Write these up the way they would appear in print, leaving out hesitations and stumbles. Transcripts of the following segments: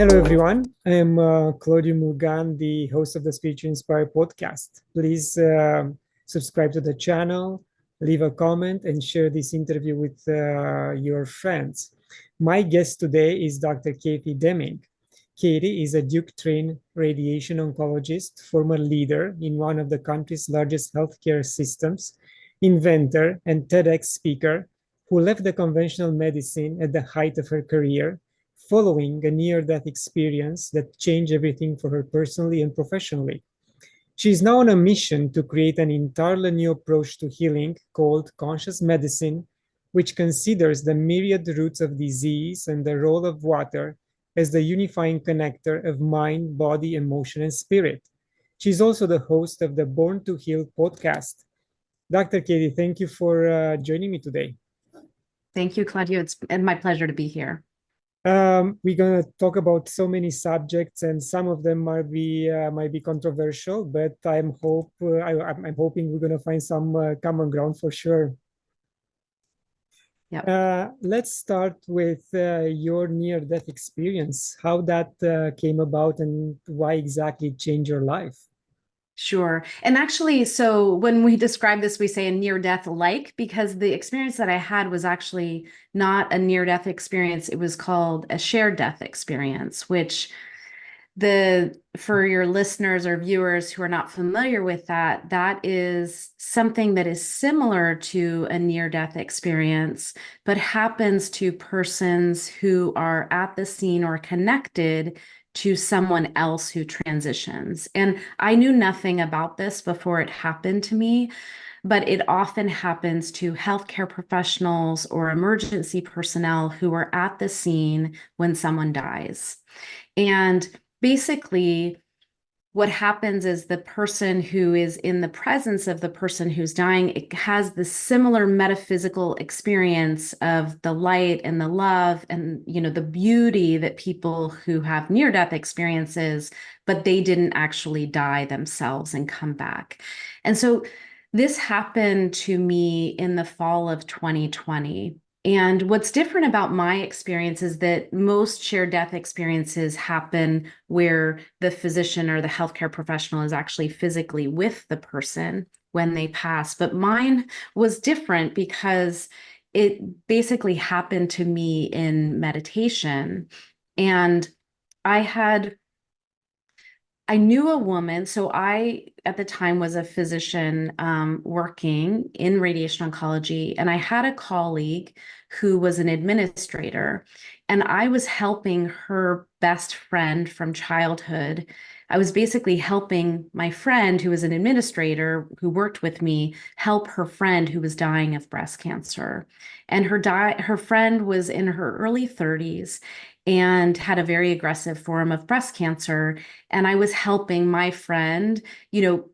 Hello, everyone. I'm Claudiu Murgan, the host of the Spiritual Inspire podcast. Please subscribe to the channel, leave a comment, and share this interview with your friends. My guest today is Dr. Katie Deming. Katie is a Duke-trained radiation oncologist, former leader in one of the country's largest healthcare systems, inventor, and TEDx speaker who left the conventional medicine at the height of her career following a near-death experience that changed everything for her personally and professionally. She is now on a mission to create an entirely new approach to healing called conscious medicine, which considers the myriad roots of disease and the role of water as the unifying connector of mind, body, emotion, and spirit. She's also the host of the Born to Heal podcast. Dr. Katie, thank you for joining me today. Thank you, Claudiu. It's my pleasure to be here. We're gonna talk about so many subjects, and some of them might be controversial, but I'm hoping we're gonna find some common ground for sure. Yep. Let's start with your near-death experience, how that came about, and why exactly it changed your life. Sure. And actually, so when we describe this, we say a near-death like, because the experience that I had was actually not a near-death experience. It was called a shared death experience, which for your listeners or viewers who are not familiar with that, that is something that is similar to a near-death experience, but happens to persons who are at the scene or connected to someone else who transitions. And I knew nothing about this before it happened to me, but it often happens to healthcare professionals or emergency personnel who are at the scene when someone dies. And basically, what happens is the person who is in the presence of the person who's dying, it has the similar metaphysical experience of the light and the love and, the beauty that people who have near-death experiences, but they didn't actually die themselves and come back. And so this happened to me in the fall of 2020. And what's different about my experience is that most shared death experiences happen where the physician or the healthcare professional is actually physically with the person when they pass. But mine was different because it basically happened to me in meditation. And I knew a woman. So I, at the time, was a physician working in radiation oncology. And I had a colleague who was an administrator. And I was helping her best friend from childhood. I was basically helping my friend, who was an administrator who worked with me, help her friend who was dying of breast cancer. And her friend was in her early 30s and had a very aggressive form of breast cancer. And I was helping my friend,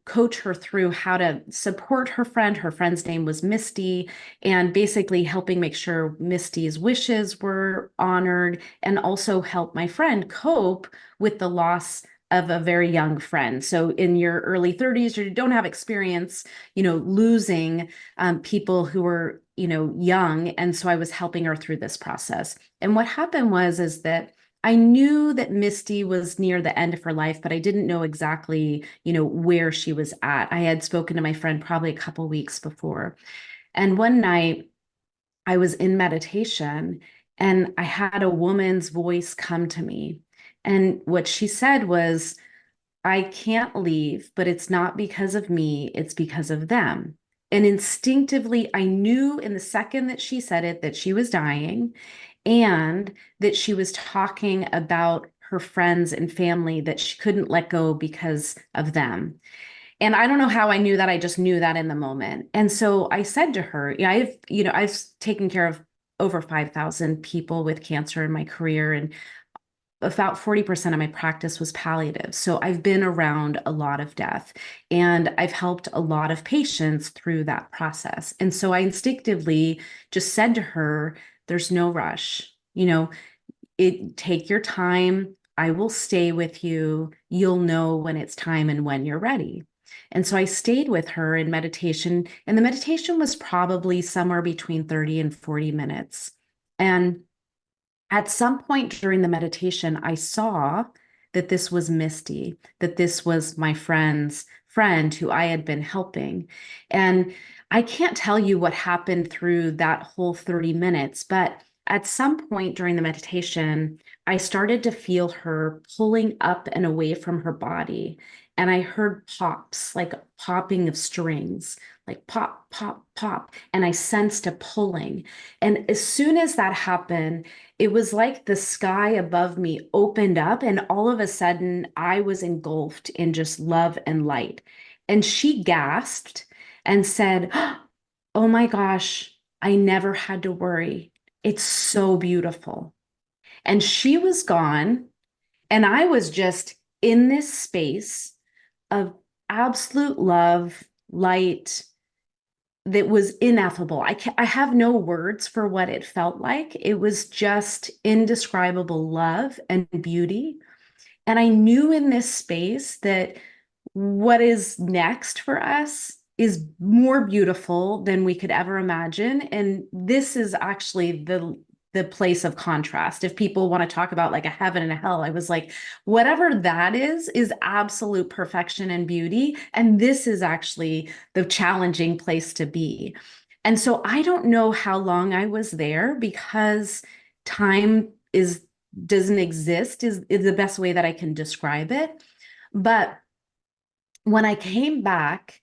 coach her through how to support her friend. Her friend's name was Misty, and basically helping make sure Misty's wishes were honored and also help my friend cope with the loss of a very young friend. So in your early 30s, you don't have experience, losing people who were, young. And so I was helping her through this process. And what happened is that I knew that Misty was near the end of her life, but I didn't know exactly, where she was at. I had spoken to my friend probably a couple weeks before. And one night I was in meditation and I had a woman's voice come to me. And what she said was, I can't leave, but it's not because of me, it's because of them. And instinctively, I knew in the second that she said it that she was dying and that she was talking about her friends and family that she couldn't let go because of them. And I don't know how I knew that. I just knew that in the moment. And so I said to her, yeah, I've taken care of over 5,000 people with cancer in my career, and about 40% of my practice was palliative. So I've been around a lot of death and I've helped a lot of patients through that process. And so I instinctively just said to her, there's no rush, take your time. I will stay with you. You'll know when it's time and when you're ready. And so I stayed with her in meditation, and the meditation was probably somewhere between 30 and 40 minutes. And At some point during the meditation, I saw that this was Misty, that this was my friend's friend who I had been helping. And I can't tell you what happened through that whole 30 minutes, but at some point during the meditation, I started to feel her pulling up and away from her body. And I heard pops, like popping of strings, like pop, pop, pop. And I sensed a pulling. And as soon as that happened, it was like the sky above me opened up, and all of a sudden I was engulfed in just love and light. And she gasped and said, "Oh my gosh, I never had to worry. It's so beautiful." And she was gone, and I was just in this space of absolute love, light, that was ineffable. I have no words for what it felt like. It was just indescribable love and beauty. And I knew in this space that what is next for us is more beautiful than we could ever imagine. And this is actually the place of contrast. If people want to talk about like a heaven and a hell, I was like, whatever that is absolute perfection and beauty. And this is actually the challenging place to be. And so I don't know how long I was there, because time doesn't exist is the best way that I can describe it. But when I came back,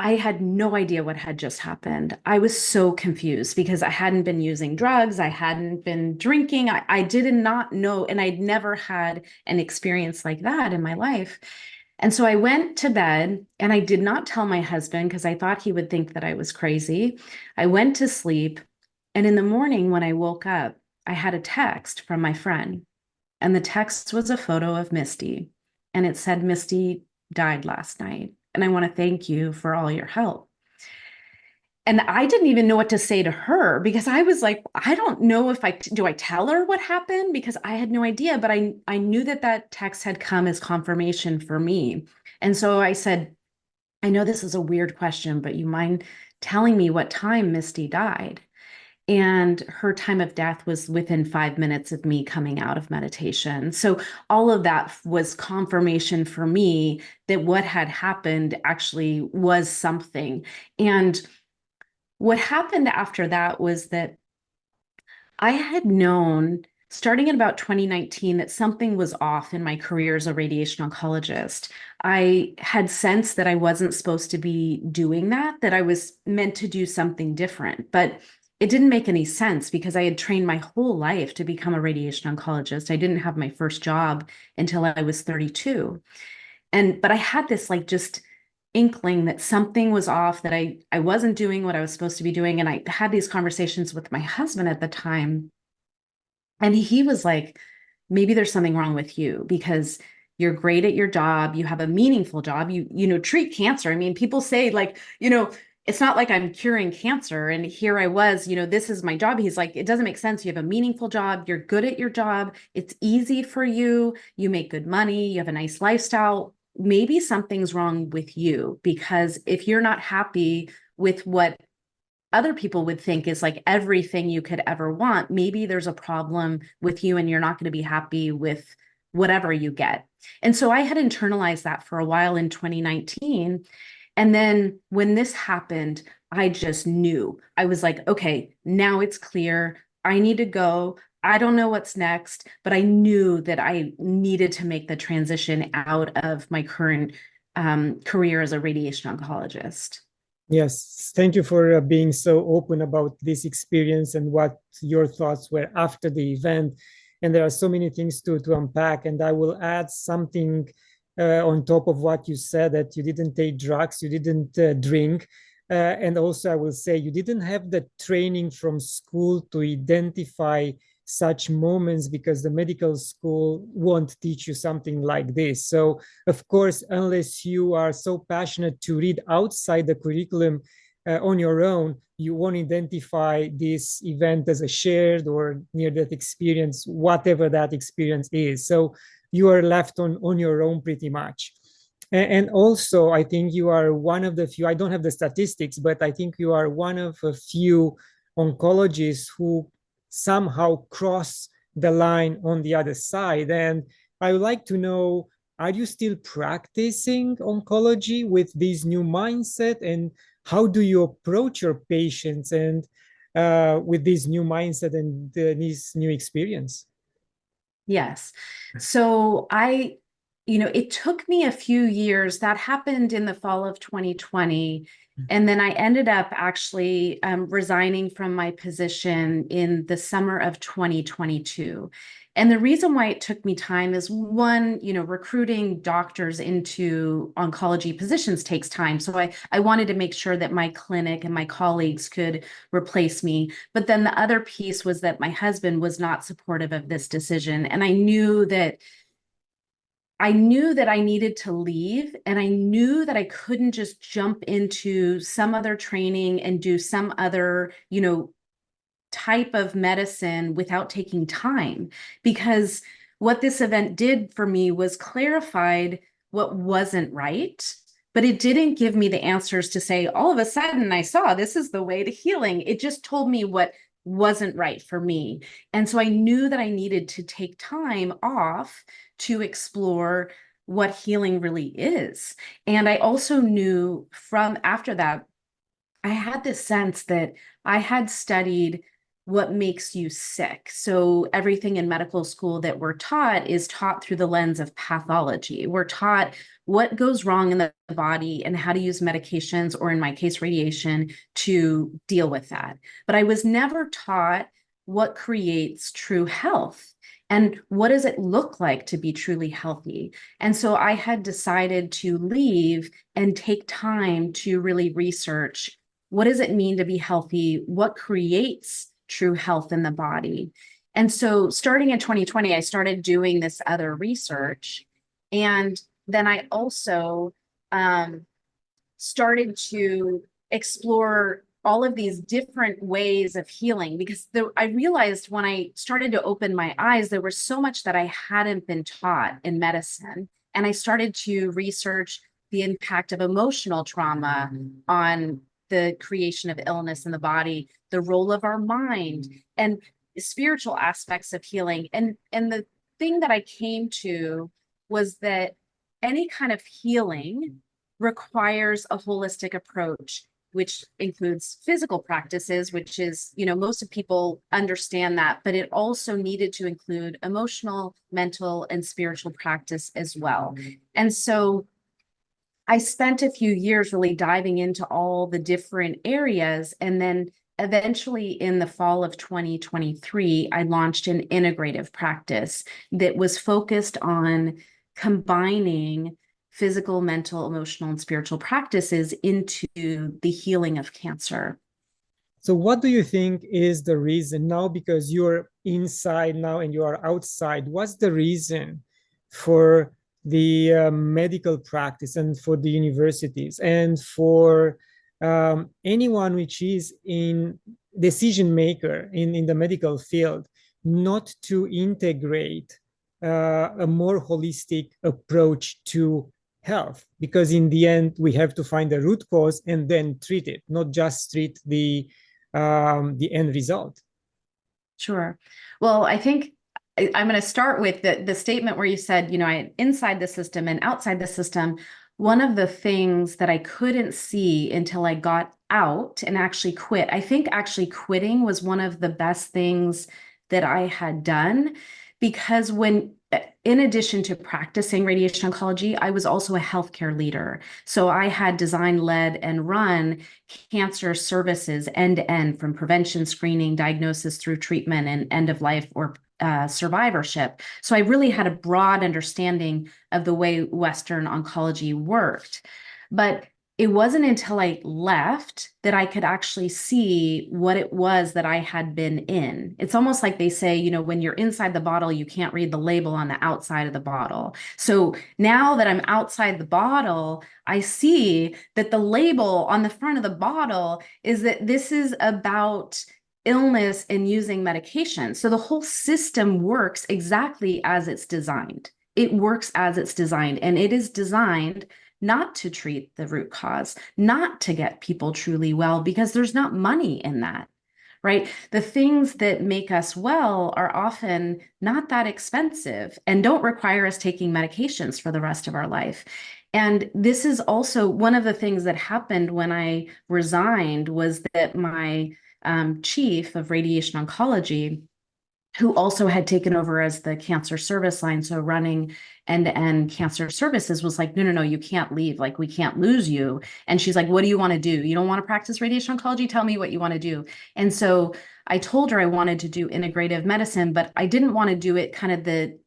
I had no idea what had just happened. I was so confused because I hadn't been using drugs. I hadn't been drinking. I did not know, and I'd never had an experience like that in my life. And so I went to bed, and I did not tell my husband because I thought he would think that I was crazy. I went to sleep. And in the morning, when I woke up, I had a text from my friend. And the text was a photo of Misty. And it said, "Misty died last night, and I want to thank you for all your help." And I didn't even know what to say to her, because I was like, I don't know if I tell her what happened, because I had no idea. But I knew that that text had come as confirmation for me. And so I said, "I know this is a weird question, but you mind telling me what time Misty died?" And her time of death was within 5 minutes of me coming out of meditation. So all of that was confirmation for me that what had happened actually was something. And what happened after that was that I had known starting in about 2019 that something was off in my career as a radiation oncologist. I had sensed that I wasn't supposed to be doing that, that I was meant to do something different. But it didn't make any sense because I had trained my whole life to become a radiation oncologist. I didn't have my first job until I was 32. But I had this like just inkling that something was off, that I wasn't doing what I was supposed to be doing. And I had these conversations with my husband at the time. And he was like, "Maybe there's something wrong with you, because you're great at your job. You have a meaningful job. You treat cancer. I mean, people say like, it's not like I'm curing cancer. And here I was, this is my job." He's like, "It doesn't make sense. You have a meaningful job. You're good at your job. It's easy for you. You make good money. You have a nice lifestyle. Maybe something's wrong with you, because if you're not happy with what other people would think is like everything you could ever want, maybe there's a problem with you and you're not going to be happy with whatever you get." And so I had internalized that for a while in 2019. And then when this happened, I just knew. I was like, okay, now it's clear. I need to go. I don't know what's next, but I knew that I needed to make the transition out of my current career as a radiation oncologist. Yes, thank you for being so open about this experience and what your thoughts were after the event. And there are so many things to unpack. And I will add something on top of what you said, that you didn't take drugs, you didn't drink. And also, I will say you didn't have the training from school to identify such moments, because the medical school won't teach you something like this. So of course, unless you are so passionate to read outside the curriculum on your own, you won't identify this event as a shared or near-death experience, whatever that experience is. So you are left on your own pretty much. And also, I think you are one of the few, I don't have the statistics, but I think you are one of a few oncologists who somehow cross the line on the other side. And I would like to know, are you still practicing oncology with this new mindset? And how do you approach your patients and with this new mindset and this new experience? Yes. So it took me a few years. That happened in the fall of 2020. And then I ended up actually resigning from my position in the summer of 2022. And the reason why it took me time is one, recruiting doctors into oncology positions takes time. So I wanted to make sure that my clinic and my colleagues could replace me. But then the other piece was that my husband was not supportive of this decision. And I knew that I needed to leave, and I knew that I couldn't just jump into some other training and do some other, type of medicine without taking time, because what this event did for me was clarified what wasn't right, but it didn't give me the answers to say, all of a sudden I saw this is the way to healing. It just told me what wasn't right for me. And so I knew that I needed to take time off to explore what healing really is. And I also knew from after that, I had this sense that I had studied what makes you sick. So everything in medical school that we're taught is taught through the lens of pathology. We're taught what goes wrong in the body and how to use medications, or in my case, radiation, to deal with that. But I was never taught what creates true health. And what does it look like to be truly healthy? And so I had decided to leave and take time to really research, what does it mean to be healthy? What creates true health in the body? And so starting in 2020, I started doing this other research. And then I also started to explore all of these different ways of healing, because I realized when I started to open my eyes, there was so much that I hadn't been taught in medicine. And I started to research the impact of emotional trauma on the creation of illness in the body, the role of our mind, and spiritual aspects of healing. And the thing that I came to was that any kind of healing requires a holistic approach, which includes physical practices, which is, most of people understand that, but it also needed to include emotional, mental, and spiritual practice as well. And so I spent a few years really diving into all the different areas. And then eventually in the fall of 2023, I launched an integrative practice that was focused on combining physical, mental, emotional, and spiritual practices into the healing of cancer. So what do you think is the reason now, because you're inside now and you are outside, what's the reason for the medical practice and for the universities and for anyone which is in decision maker in the medical field not to integrate a more holistic approach to health? Because in the end, we have to find the root cause and then treat it, not just treat the end result. Sure. Well, I think I'm going to start with the statement where you said, inside the system and outside the system. One of the things that I couldn't see until I got out and actually quit, I think actually quitting was one of the best things that I had done, because in addition to practicing radiation oncology, I was also a healthcare leader. So I had designed, led, and run cancer services end to end, from prevention, screening, diagnosis, through treatment and end of life or survivorship. So I really had a broad understanding of the way Western oncology worked. But it wasn't until I left that I could actually see what it was that I had been in. It's almost like they say, when you're inside the bottle, you can't read the label on the outside of the bottle. So now that I'm outside the bottle, I see that the label on the front of the bottle is that this is about illness and using medication. So the whole system works exactly as it's designed. It works as it's designed, and it is designed not to treat the root cause, not to get people truly well, because there's not money in that, right? The things that make us well are often not that expensive and don't require us taking medications for the rest of our life. And this is also one of the things that happened when I resigned, was that my chief of radiation oncology, who also had taken over as the cancer service line, so running end-to-end cancer services, was like, no, no, no, you can't leave. Like, we can't lose you. And she's like, what do you want to do? You don't want to practice radiation oncology? Tell me what you want to do. And so I told her I wanted to do integrative medicine, but I didn't want to do it kind of the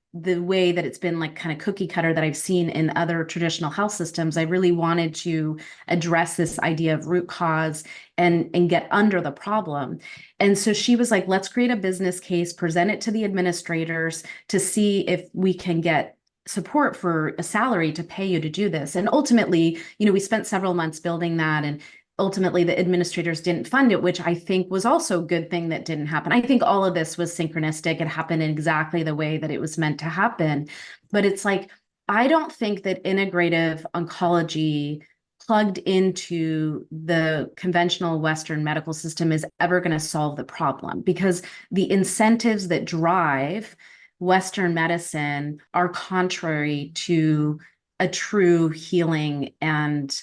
way that it's been like kind of cookie cutter that I've seen in other traditional health systems. I really wanted to address this idea of root cause and get under the problem. And so she was like, let's create a business case, present it to the administrators to see if we can get support for a salary to pay you to do this. And ultimately, we spent several months building that, and ultimately the administrators didn't fund it, which I think was also a good thing that didn't happen. I think all of this was synchronistic. It happened in exactly the way that it was meant to happen. But it's like, I don't think that integrative oncology plugged into the conventional Western medical system is ever going to solve the problem, because the incentives that drive Western medicine are contrary to a true healing and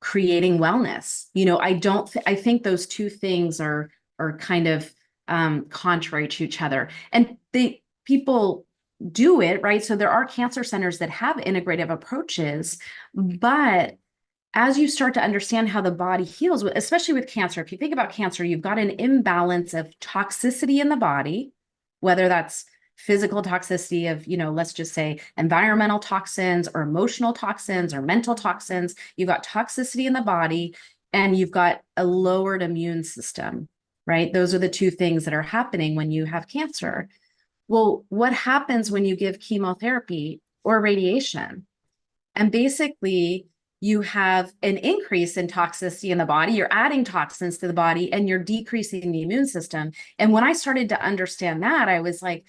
creating wellness. I think those two things are kind of contrary to each other. And people do it, right? So there are cancer centers that have integrative approaches, but as you start to understand how the body heals, especially with cancer, if you think about cancer, you've got an imbalance of toxicity in the body, whether that's physical toxicity of, let's just say environmental toxins or emotional toxins or mental toxins. You've got toxicity in the body, and you've got a lowered immune system, right? Those are the two things that are happening when you have cancer. Well, what happens when you give chemotherapy or radiation? And basically, you have an increase in toxicity in the body. You're adding toxins to the body, and you're decreasing the immune system. And when I started to understand that, I was like,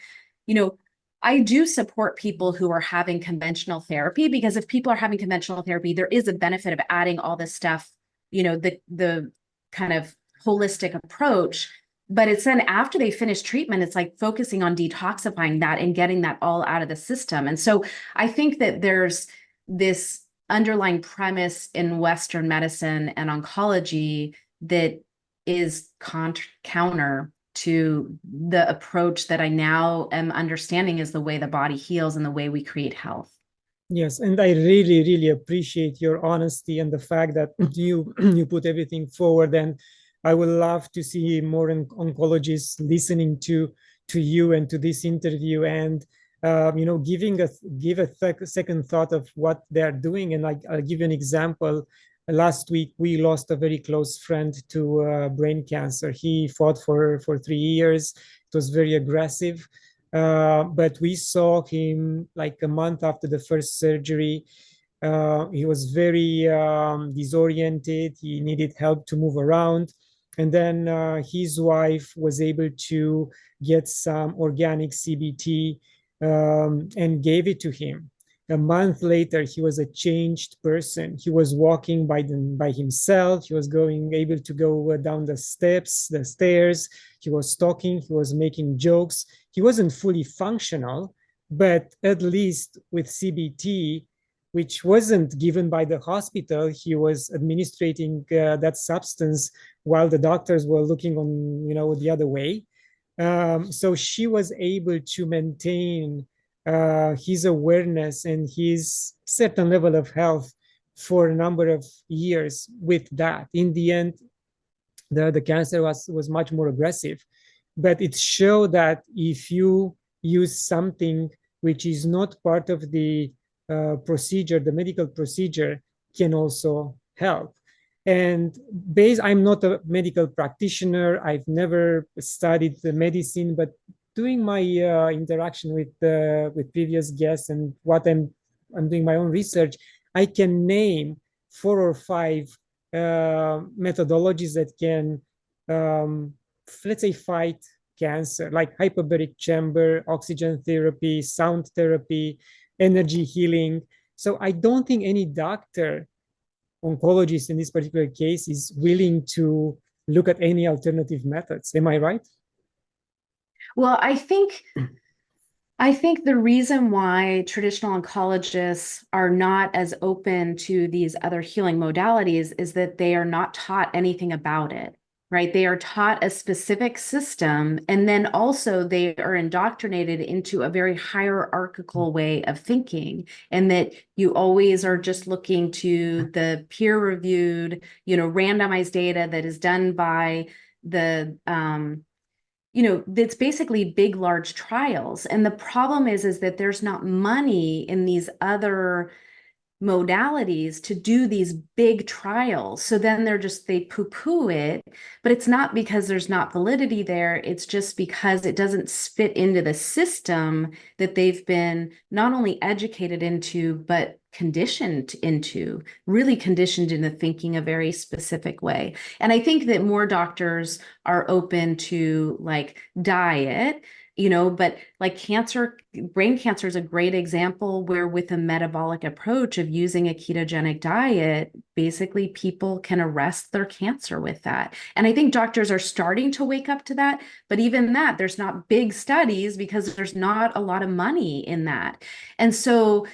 I do support people who are having conventional therapy, because if people are having conventional therapy, there is a benefit of adding all this stuff, the kind of holistic approach. But it's then after they finish treatment, it's like focusing on detoxifying that and getting that all out of the system. And so I think that there's this underlying premise in Western medicine and oncology that is counter to the approach that I now am understanding is the way the body heals and the way we create health. Yes, and I really, really appreciate your honesty and the fact that you put everything forward. And I would love to see more oncologists listening to you and to this interview, and give a second thought of what they're doing. And I'll give you an example. Last week, we lost a very close friend to brain cancer. He fought for 3 years. It was very aggressive. But we saw him like a month after the first surgery. He was very disoriented. He needed help to move around. And then his wife was able to get some organic CBT and gave it to him. A month later, he was a changed person. He was walking by himself. He was able to go down the stairs. He was talking. He was making jokes. He wasn't fully functional, but at least with CBT, which wasn't given by the hospital, he was administrating that substance while the doctors were looking on, the other way. So she was able to maintain his awareness and his certain level of health for a number of years with that. In the end, the cancer was much more aggressive, but it showed that if you use something which is not part of the procedure, the medical procedure can also help. And I'm not a medical practitioner. I've never studied the medicine, but doing my interaction with previous guests and what I'm doing my own research, I can name 4 or 5 methodologies that can, let's say, fight cancer, like hyperbaric chamber, oxygen therapy, sound therapy, energy healing. So I don't think any doctor, oncologist in this particular case, is willing to look at any alternative methods. Am I right? Well, I think the reason why traditional oncologists are not as open to these other healing modalities is that they are not taught anything about it, right? They are taught a specific system, and then also they are indoctrinated into a very hierarchical way of thinking, and that you always are just looking to the peer-reviewed, randomized data that is done by the it's basically big, large trials. And the problem is that there's not money in these other modalities to do these big trials. So then they poo-poo it, but it's not because there's not validity there. It's just because it doesn't fit into the system that they've been not only educated into, but conditioned into, really conditioned into thinking a very specific way. And I think that more doctors are open to like diet, but like brain cancer is a great example where with a metabolic approach of using a ketogenic diet, basically people can arrest their cancer with that. And I think doctors are starting to wake up to that, but even that, there's not big studies because there's not a lot of money in that. And so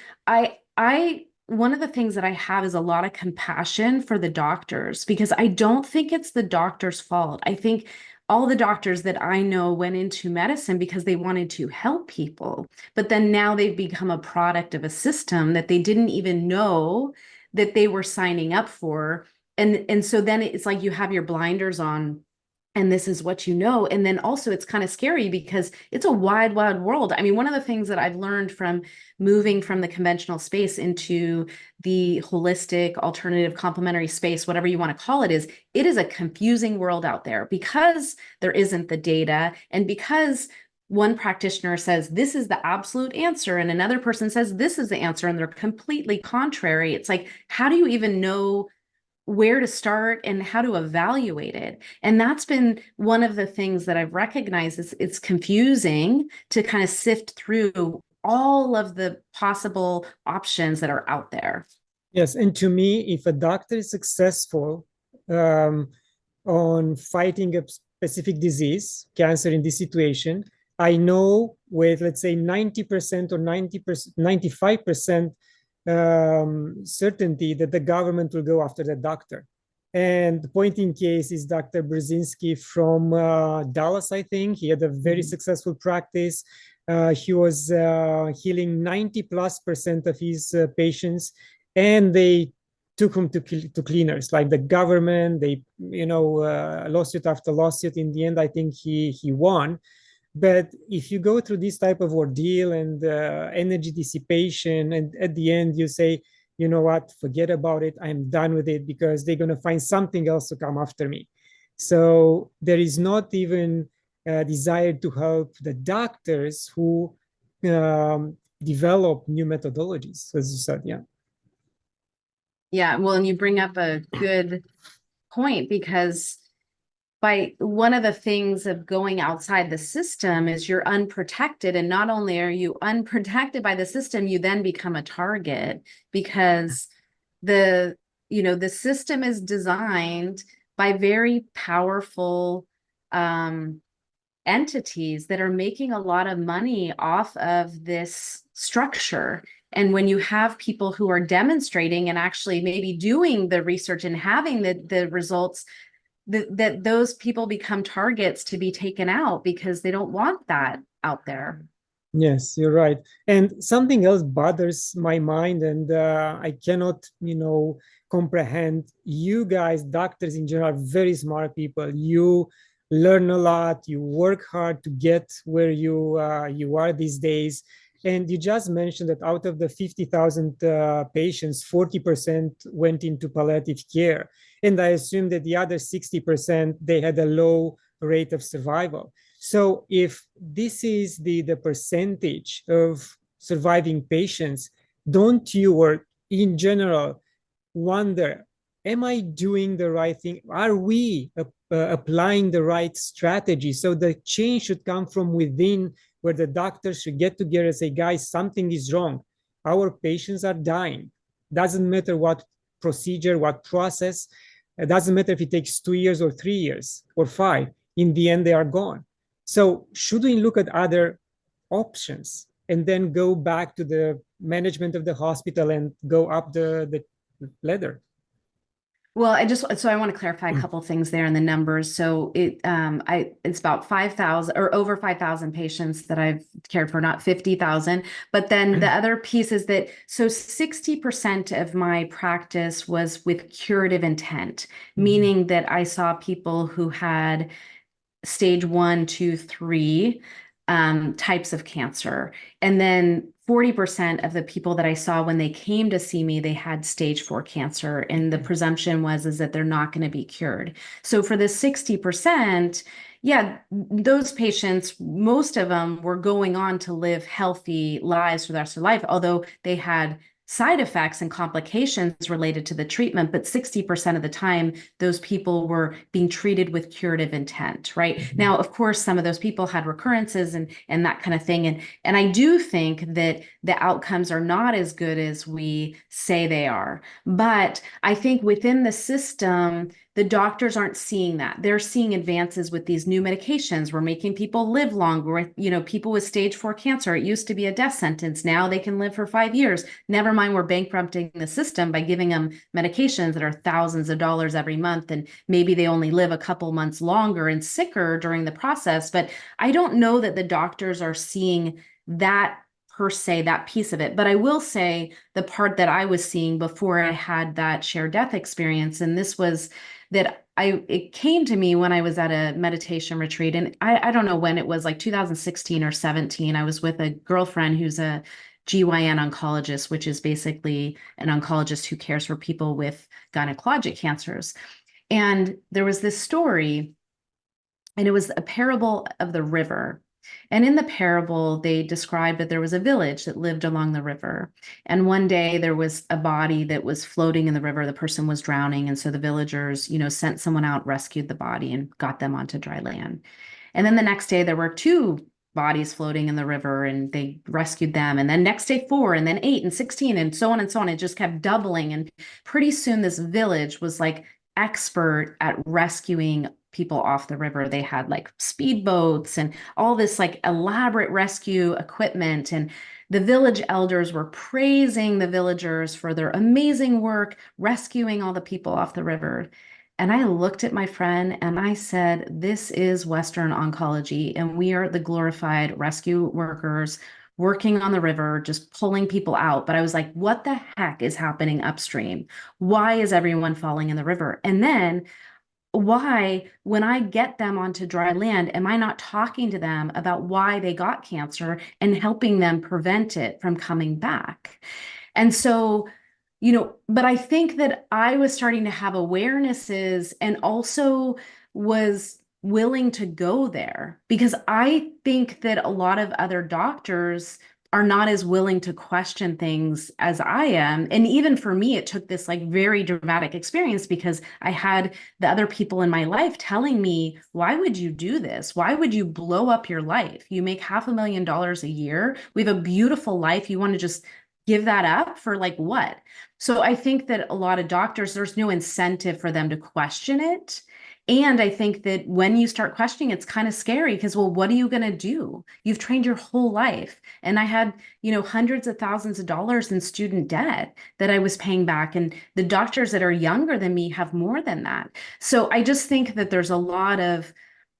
one of the things that I have is a lot of compassion for the doctors, because I don't think it's the doctor's fault. I think all the doctors that I know went into medicine because they wanted to help people, but then now they've become a product of a system that they didn't even know that they were signing up for. And so then it's like you have your blinders on, and this is what you know. And then also it's kind of scary because it's a wide, wide world. I mean, one of the things that I've learned from moving from the conventional space into the holistic, alternative, complementary space, whatever you want to call it is a confusing world out there because there isn't the data, and because one practitioner says this is the absolute answer and another person says this is the answer, and they're completely contrary. It's like, how do you even know where to start and how to evaluate it? And that's been one of the things that I've recognized is it's confusing to kind of sift through all of the possible options that are out there. Yes, and to me, if a doctor is successful on fighting a specific disease, cancer in this situation, I know with, let's say, 90% or 90%, 95% certainty that the government will go after the doctor. And the point in case is Dr. Brzezinski from Dallas, I think. He had a very successful practice. He was healing 90+% of his patients, and they took him to cleaners, like the government. They, lawsuit after lawsuit. In the end, I think he won. But if you go through this type of ordeal and energy dissipation, and at the end you say, you know what, forget about it, I'm done with it, because they're going to find something else to come after me. So there is not even a desire to help the doctors who develop new methodologies, as you said. Yeah. Yeah, well, and you bring up a good point, because by one of the things of going outside the system is you're unprotected. And not only are you unprotected by the system, you then become a target, because the system is designed by very powerful entities that are making a lot of money off of this structure. And when you have people who are demonstrating and actually maybe doing the research and having the results, that those people become targets to be taken out because they don't want that out there. Yes, you're right. And something else bothers my mind, and I cannot, comprehend. You guys, doctors in general, are very smart people. You learn a lot. You work hard to get where you are these days. And you just mentioned that out of the 50,000 patients, 40% went into palliative care. And I assume that the other 60%, they had a low rate of survival. So if this is the percentage of surviving patients, don't you, or in general, wonder, am I doing the right thing? Are we applying the right strategy? So the change should come from within, where the doctors should get together and say, guys, something is wrong. Our patients are dying. Doesn't matter what procedure, what process. It doesn't matter if it takes 2 years or 3 years or 5. In the end, they are gone. So should we look at other options and then go back to the management of the hospital and go up the ladder? Well, I want to clarify a couple things there in the numbers. So it's about 5,000 or over 5,000 patients that I've cared for, not 50,000. But then the other piece is that, so 60% of my practice was with curative intent, meaning that I saw people who had stage 1, 2, 3 types of cancer. And then 40% of the people that I saw when they came to see me, they had stage 4 cancer. And the presumption is that they're not going to be cured. So for the 60%, yeah, those patients, most of them were going on to live healthy lives for the rest of their life, although they had side effects and complications related to the treatment, but 60% of the time, those people were being treated with curative intent, right? Now, of course, some of those people had recurrences and that kind of thing. And I do think that the outcomes are not as good as we say they are. But I think within the system, the doctors aren't seeing that. They're seeing advances with these new medications. We're making people live longer. People with stage 4 cancer, it used to be a death sentence. Now they can live for 5 years. Never mind, we're bankrupting the system by giving them medications that are thousands of dollars every month. And maybe they only live a couple months longer and sicker during the process. But I don't know that the doctors are seeing that per se, that piece of it. But I will say the part that I was seeing before I had that shared death experience, and this was that it came to me when I was at a meditation retreat, and I don't know when it was, like 2016 or 17. I was with a girlfriend who's a GYN oncologist, which is basically an oncologist who cares for people with gynecologic cancers. And there was this story, and it was a parable of the river. And in the parable, they described that there was a village that lived along the river. And one day there was a body that was floating in the river. The person was drowning. And so the villagers, sent someone out, rescued the body, and got them onto dry land. And then the next day there were 2 bodies floating in the river, and they rescued them. And then next day 4, and then 8 and 16, and so on and so on. It just kept doubling. And pretty soon this village was like expert at rescuing people off the river. They had like speedboats and all this like elaborate rescue equipment. And the village elders were praising the villagers for their amazing work rescuing all the people off the river. And I looked at my friend and I said, this is Western oncology, and we are the glorified rescue workers working on the river, just pulling people out. But I was like, what the heck is happening upstream? Why is everyone falling in the river? And then why, when I get them onto dry land, am I not talking to them about why they got cancer and helping them prevent it from coming back? And so, but I think that I was starting to have awarenesses and also was willing to go there, because I think that a lot of other doctors are not as willing to question things as I am. And even for me, it took this like very dramatic experience, because I had the other people in my life telling me, why would you do this? Why would you blow up your life? You make $500,000 a year. We have a beautiful life. You want to just give that up for like what? So I think that a lot of doctors, there's no incentive for them to question it. And I think that when you start questioning, it's kind of scary, because, well, what are you going to do? You've trained your whole life. And I had, hundreds of thousands of dollars in student debt that I was paying back. And the doctors that are younger than me have more than that. So I just think that there's a lot of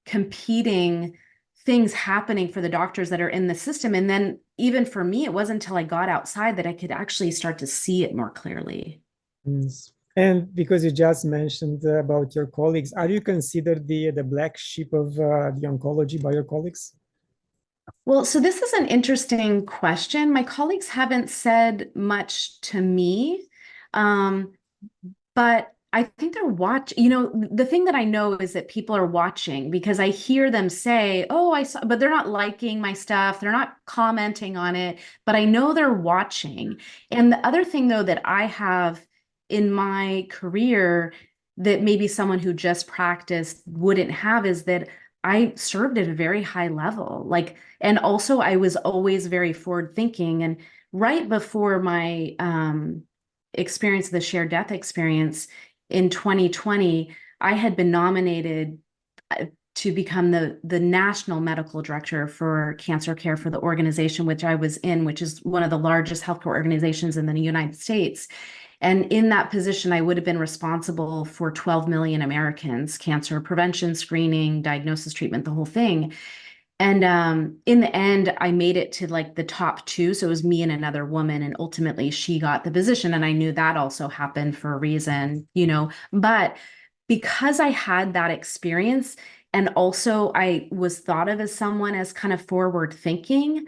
competing things happening for the doctors that are in the system. And then even for me, it wasn't until I got outside that I could actually start to see it more clearly. Yes. And because you just mentioned about your colleagues, are you considered the black sheep of the oncology by your colleagues? Well, so this is an interesting question. My colleagues haven't said much to me, but I think they're watching. The thing that I know is that people are watching, because I hear them say, oh, I saw, but they're not liking my stuff. They're not commenting on it, but I know they're watching. And the other thing, though, that I have in my career that maybe someone who just practiced wouldn't have is that I served at a very high level. And also I was always very forward thinking. And right before my experience, the shared death experience, in 2020, I had been nominated to become the national medical director for cancer care for the organization which I was in, which is one of the largest healthcare organizations in the United States. And in that position, I would have been responsible for 12 million Americans, cancer prevention, screening, diagnosis, treatment, the whole thing. And in the end, I made it to like the top two. So it was me and another woman. And ultimately, she got the position. And I knew that also happened for a reason, you know. But because I had that experience, and also I was thought of as someone as kind of forward thinking,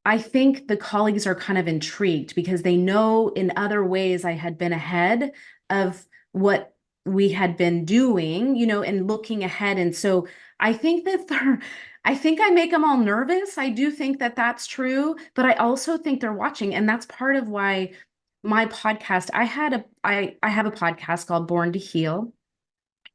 I think the colleagues are kind of intrigued because they know in other ways I had been ahead of what we had been doing, you know, and looking ahead. And so I think that I think I make them all nervous. I do think that that's true, but I also think they're watching. And that's part of why my podcast, I have a podcast called Born to Heal.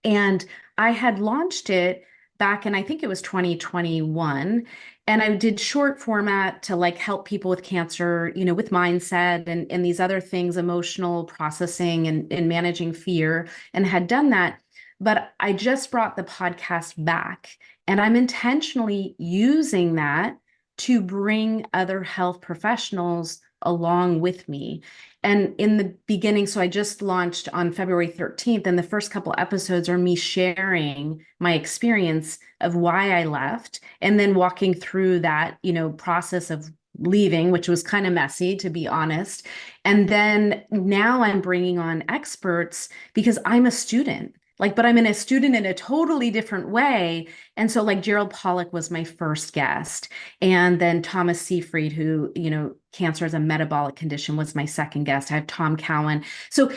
And I had launched it back in, I think it was 2021. And I did short format to like help people with cancer, you know, with mindset and these other things, emotional processing and managing fear, and had done that. But I just brought the podcast back, and I'm intentionally using that to bring other health professionals along with me. And in the beginning, so I just launched on February 13th, and the first couple episodes are me sharing my experience of why I left, and then walking through that, you know, process of leaving, which was kind of messy, to be honest. And then now I'm bringing on experts because I'm a student. Like, but I'm a student in a totally different way. And so like Gerald Pollack was my first guest. And then Thomas Seyfried, who, you know, cancer as a metabolic condition, was my second guest. I have Tom Cowan. So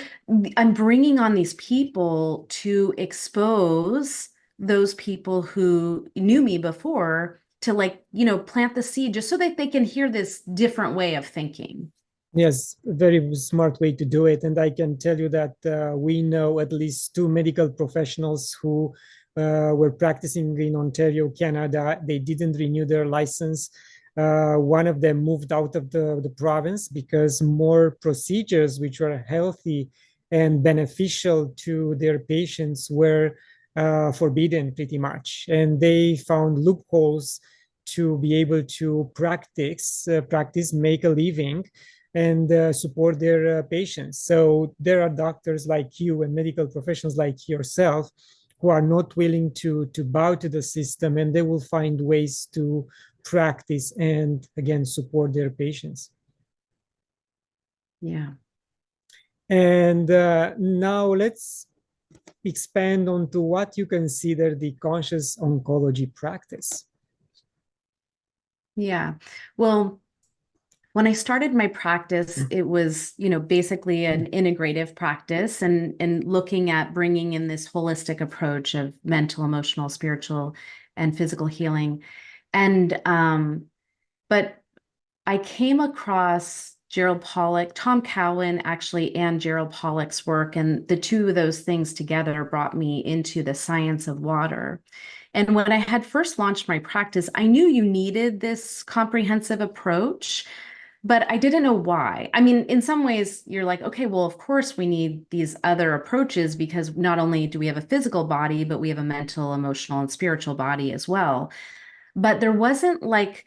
I'm bringing on these people to expose those people who knew me before, to like, you know, plant the seed just so that they can hear this different way of thinking. Yes, very smart way to do it. And I can tell you that we know at least two medical professionals who were practicing in Ontario, Canada. They didn't renew their license. One of them moved out of the province because more procedures which were healthy and beneficial to their patients were forbidden pretty much. And they found loopholes to be able to practice, make a living, and support their patients. So there are doctors like you and medical professionals like yourself who are not willing to bow to the system, and they will find ways to practice and again support their patients. Yeah. And now let's expand onto what you consider the conscious oncology practice. Yeah. Well, when I started my practice, it was, you know, basically an integrative practice, and looking at bringing in this holistic approach of mental, emotional, spiritual, and physical healing. And but I came across Gerald Pollack, Tom Cowan actually, and Gerald Pollack's work, and the two of those things together brought me into the science of water. And when I had first launched my practice, I knew you needed this comprehensive approach, but I didn't know why. I mean, in some ways, you're like, okay, well, of course we need these other approaches because not only do we have a physical body, but we have a mental, emotional, and spiritual body as well. But there wasn't like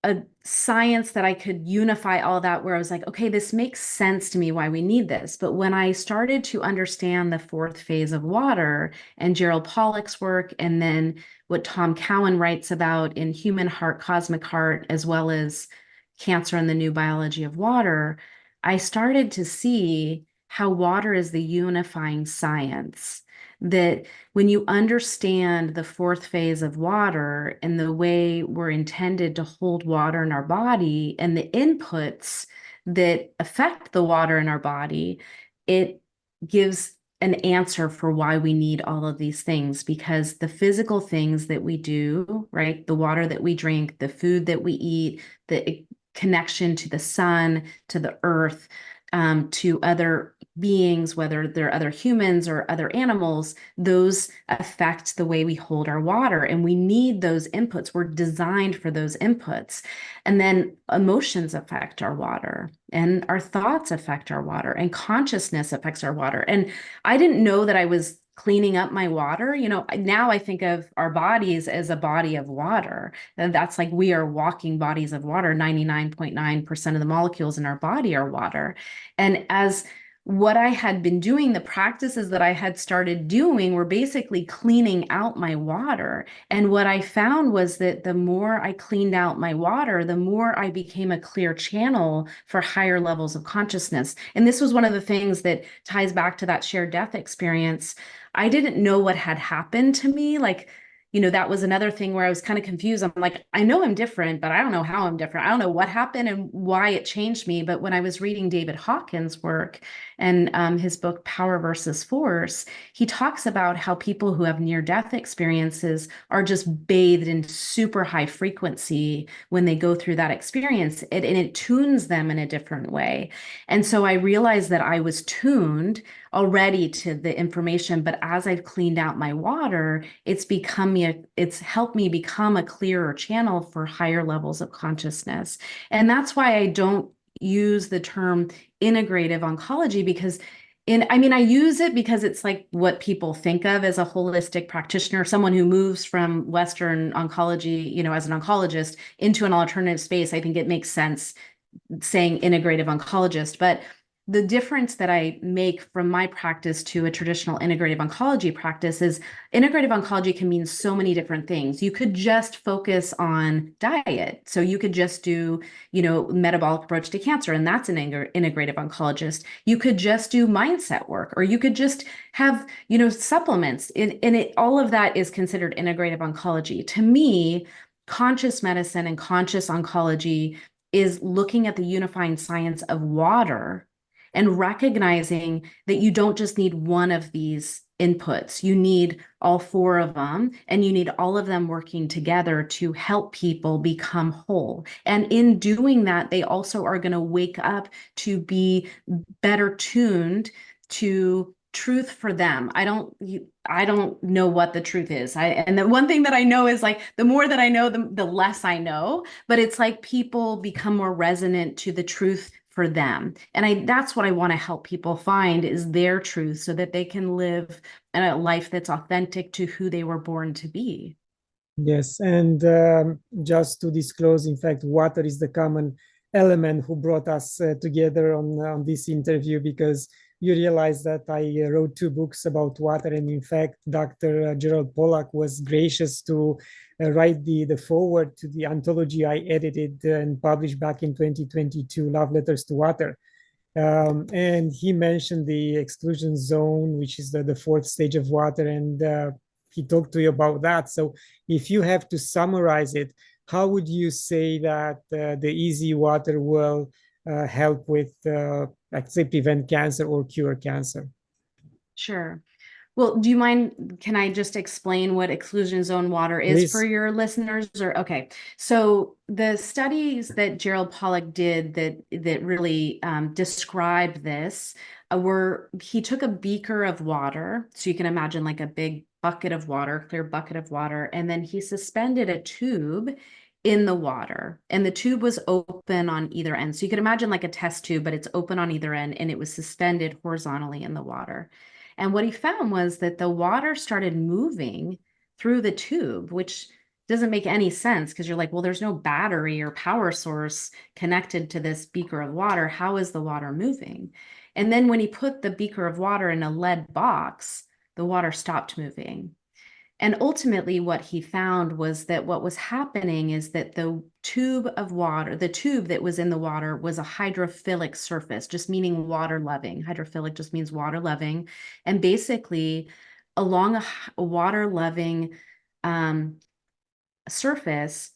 a science that I could unify all that, where I was like, okay, this makes sense to me why we need this. But when I started to understand the fourth phase of water and Gerald Pollack's work, and then what Tom Cowan writes about in Human Heart, Cosmic Heart, as well as Cancer and the New Biology of Water, I started to see how water is the unifying science. That when you understand the fourth phase of water and the way we're intended to hold water in our body and the inputs that affect the water in our body, it gives an answer for why we need all of these things. Because the physical things that we do, right? The water that we drink, the food that we eat, the connection to the sun, to the earth, to other beings, whether they're other humans or other animals, those affect the way we hold our water. And we need those inputs. We're designed for those inputs. And then emotions affect our water, and our thoughts affect our water, and consciousness affects our water. And I didn't know that I was cleaning up my water. Now I think of our bodies as a body of water. And that's like, we are walking bodies of water. 99.9% of the molecules in our body are water. And as what I had been doing, the practices that I had started doing were basically cleaning out my water. And what I found was that the more I cleaned out my water, the more I became a clear channel for higher levels of consciousness. And this was one of the things that ties back to that shared death experience. I didn't know what had happened to me. That was another thing where I was kind of confused. I'm like, I know I'm different, but I don't know how I'm different. I don't know what happened and why it changed me. But when I was reading David Hawkins' work and his book, Power versus Force, he talks about how people who have near-death experiences are just bathed in super high frequency when they go through that experience. And it tunes them in a different way. And so I realized that I was tuned already to the information, but as I've cleaned out my water, it's helped me become a clearer channel for higher levels of consciousness. And that's why I don't use the term integrative oncology, because I use it because it's like what people think of as a holistic practitioner, someone who moves from Western oncology, as an oncologist into an alternative space. I think it makes sense saying integrative oncologist, but the difference that I make from my practice to a traditional integrative oncology practice is integrative oncology can mean so many different things. You could just focus on diet. So you could just do, metabolic approach to cancer, and that's an integrative oncologist. You could just do mindset work, or you could just have, supplements. All of that is considered integrative oncology. To me, conscious medicine and conscious oncology is looking at the unifying science of water and recognizing that you don't just need one of these inputs. You need all four of them, and you need all of them working together to help people become whole. And in doing that, they also are going to wake up to be better tuned to truth for them. I don't know what the truth is. And the one thing that I know is, like, the more that I know, the less I know, but it's like people become more resonant to the truth for them. And that's what I want to help people find, is their truth, so that they can live a life that's authentic to who they were born to be. Yes, and just to disclose, in fact, water is the common element who brought us together on this interview, because you realize that I wrote 2 books about water, and in fact, Dr. Gerald Pollack was gracious to write the foreword to the anthology I edited and published back in 2022, Love Letters to Water. And he mentioned the exclusion zone, which is the 4th stage of water, and he talked to you about that. So if you have to summarize it, how would you say that the easy water will help with, let's say, prevent cancer or cure cancer? Sure. Well, do you mind, can I just explain what exclusion zone water is Please. for your listeners? Okay. So the studies that Gerald Pollack did that really describe this he took a beaker of water. So you can imagine like a big bucket of water, clear bucket of water, and then he suspended a tube in the water, and the tube was open on either end. So you can imagine like a test tube, but it's open on either end, and it was suspended horizontally in the water. And what he found was that the water started moving through the tube, which doesn't make any sense, because you're like, well, there's no battery or power source connected to this beaker of water. How is the water moving? And then when he put the beaker of water in a lead box, the water stopped moving. And ultimately, what he found was that what was happening is that the tube of water, the tube that was in the water, was a hydrophilic surface, just meaning water loving. Hydrophilic just means water loving. And basically, along a water loving surface,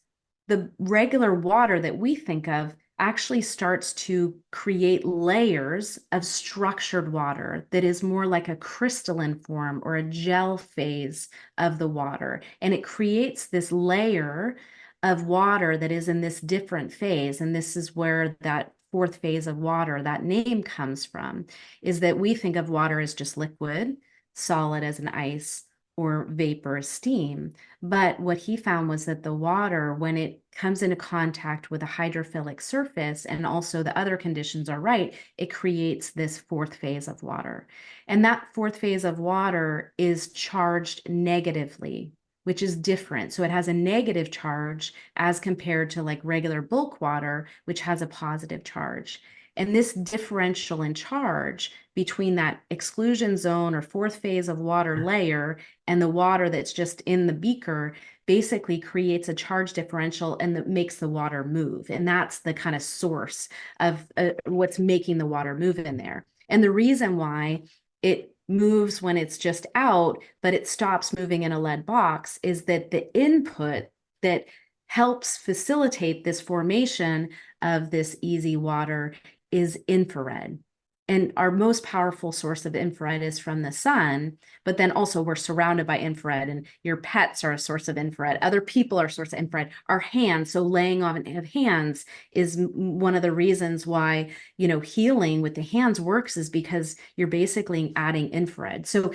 the regular water that we think of actually starts to create layers of structured water that is more like a crystalline form or a gel phase of the water. And it creates this layer of water that is in this different phase. And this is where that fourth phase of water that name comes from, is that we think of water as just liquid, solid as an ice, or vapor as steam. But what he found was that the water, when it comes into contact with a hydrophilic surface, and also the other conditions are right, it creates this fourth phase of water. And that fourth phase of water is charged negatively, which is different. So it has a negative charge as compared to like regular bulk water, which has a positive charge. And this differential in charge between that exclusion zone or fourth phase of water layer and the water that's just in the beaker basically creates a charge differential and that makes the water move. And that's the kind of source of what's making the water move in there. And the reason why it moves when it's just out, but it stops moving in a lead box, is that the input that helps facilitate this formation of this easy water is infrared. And our most powerful source of infrared is from the sun, but then also we're surrounded by infrared, and your pets are a source of infrared. Other people are a source of infrared. Our hands, so laying on of hands is one of the reasons why, healing with the hands works, is because you're basically adding infrared. So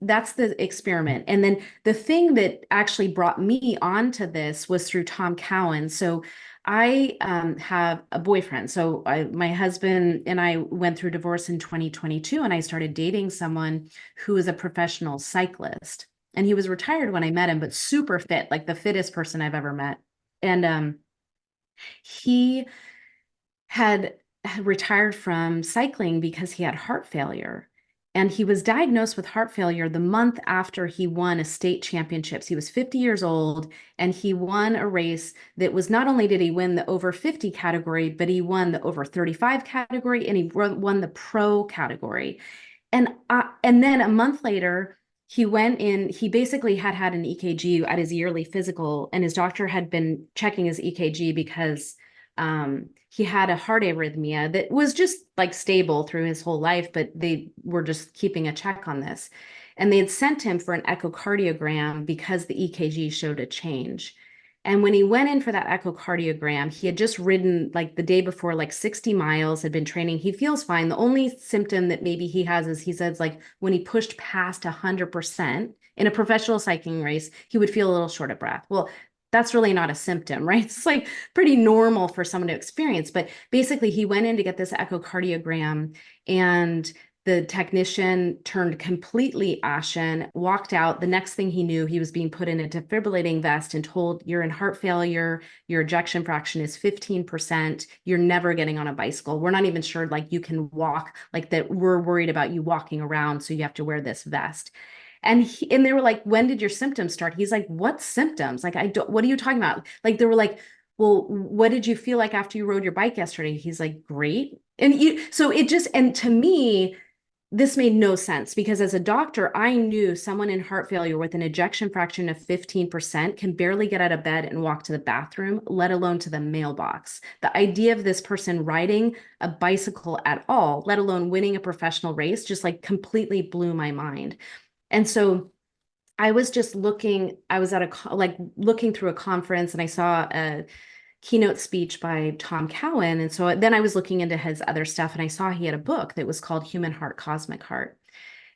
that's the experiment. And then the thing that actually brought me onto this was through Tom Cowan. So I have a boyfriend. So my husband and I went through divorce in 2022, and I started dating someone who is a professional cyclist. And he was retired when I met him, but super fit, like the fittest person I've ever met. And he had retired from cycling because he had heart failure. And he was diagnosed with heart failure the month after he won a state championships. He was 50 years old, and he won a race that was, not only did he win the over 50 category, but he won the over 35 category, and he won the pro category. And then a month later, he went in, he basically had an EKG at his yearly physical, and his doctor had been checking his EKG because he had a heart arrhythmia that was just like stable through his whole life, but they were just keeping a check on this. And they had sent him for an echocardiogram because the EKG showed a change. And when he went in for that echocardiogram, he had just ridden like the day before, like 60 miles, had been training. He feels fine. The only symptom that maybe he has is, he says, like when he pushed past 100% in a professional cycling race, he would feel a little short of breath. Well, that's really not a symptom, right? It's like pretty normal for someone to experience. But basically, he went in to get this echocardiogram, and the technician turned completely ashen, walked out. The next thing he knew, he was being put in a defibrillating vest and told, you're in heart failure, your ejection fraction is 15%, you're never getting on a bicycle. We're not even sure like you can walk, like that we're worried about you walking around, so you have to wear this vest. And they were like, when did your symptoms start? He's like, what symptoms? Like, what are you talking about? Like, they were like, well, what did you feel like after you rode your bike yesterday? He's like, great. And and to me, this made no sense, because as a doctor, I knew someone in heart failure with an ejection fraction of 15% can barely get out of bed and walk to the bathroom, let alone to the mailbox. The idea of this person riding a bicycle at all, let alone winning a professional race, just like completely blew my mind. And so I was just I was looking through a conference, and I saw a keynote speech by Tom Cowan. And so then I was looking into his other stuff, and I saw he had a book that was called Human Heart, Cosmic Heart.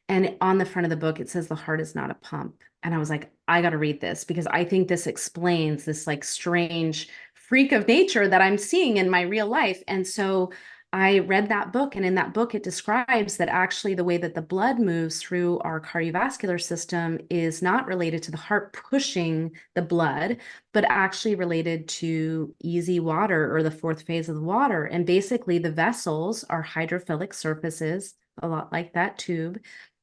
And on the front of the book, it says the heart is not a pump. And I was like, I got to read this, because I think this explains this like strange freak of nature that I'm seeing in my real life. And so I read that book, and in that book, it describes that actually the way that the blood moves through our cardiovascular system is not related to the heart pushing the blood, but actually related to easy water, or the fourth phase of the water. And basically, the vessels are hydrophilic surfaces, a lot like that tube.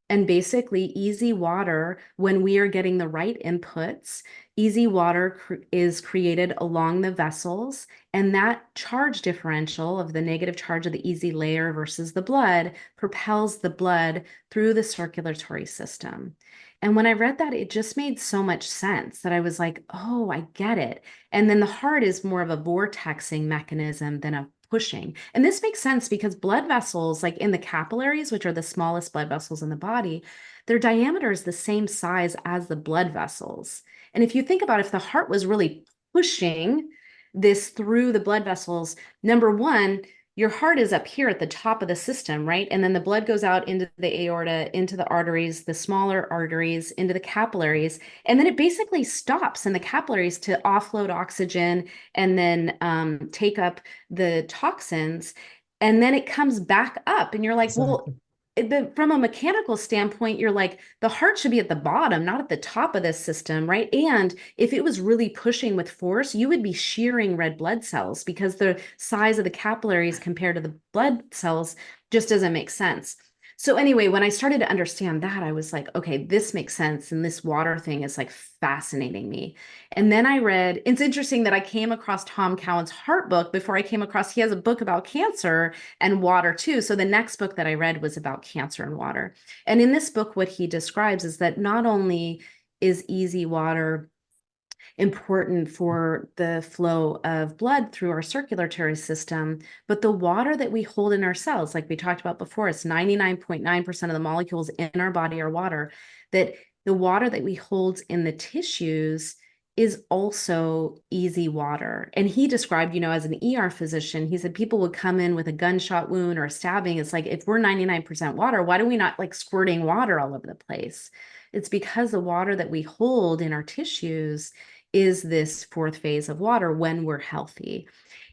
And basically, easy water, when we are getting the right inputs, easy water is created along the vessels. And that charge differential of the negative charge of the easy layer versus the blood propels the blood through the circulatory system. And when I read that, it just made so much sense that I was like, oh, I get it. And then the heart is more of a vortexing mechanism than a pushing. And this makes sense because blood vessels, like in the capillaries, which are the smallest blood vessels in the body, their diameter is the same size as the blood vessels. And if you think about it, if the heart was really pushing, this through the blood vessels. Number one, your heart is up here at the top of the system, right? And then the blood goes out into the aorta, into the arteries, the smaller arteries, into the capillaries. And then it basically stops in the capillaries to offload oxygen and then take up the toxins. And then it comes back up. And you're like, well, from a mechanical standpoint, you're like, the heart should be at the bottom, not at the top of this system, right? And if it was really pushing with force, you would be shearing red blood cells because the size of the capillaries compared to the blood cells just doesn't make sense. So anyway, when I started to understand that, I was like, okay, this makes sense. And this water thing is like fascinating me. And then I read, it's interesting that I came across Tom Cowan's heart book before I came across, he has a book about cancer and water too. So the next book that I read was about cancer and water. And in this book, what he describes is that not only is easy water important for the flow of blood through our circulatory system, but the water that we hold in our cells, like we talked about before, it's 99.9% of the molecules in our body are water, that the water that we hold in the tissues is also easy water. And he described, as an ER physician, he said people would come in with a gunshot wound or a stabbing. It's like, if we're 99% water, why do we not like squirting water all over the place? It's because the water that we hold in our tissues is this fourth phase of water when we're healthy.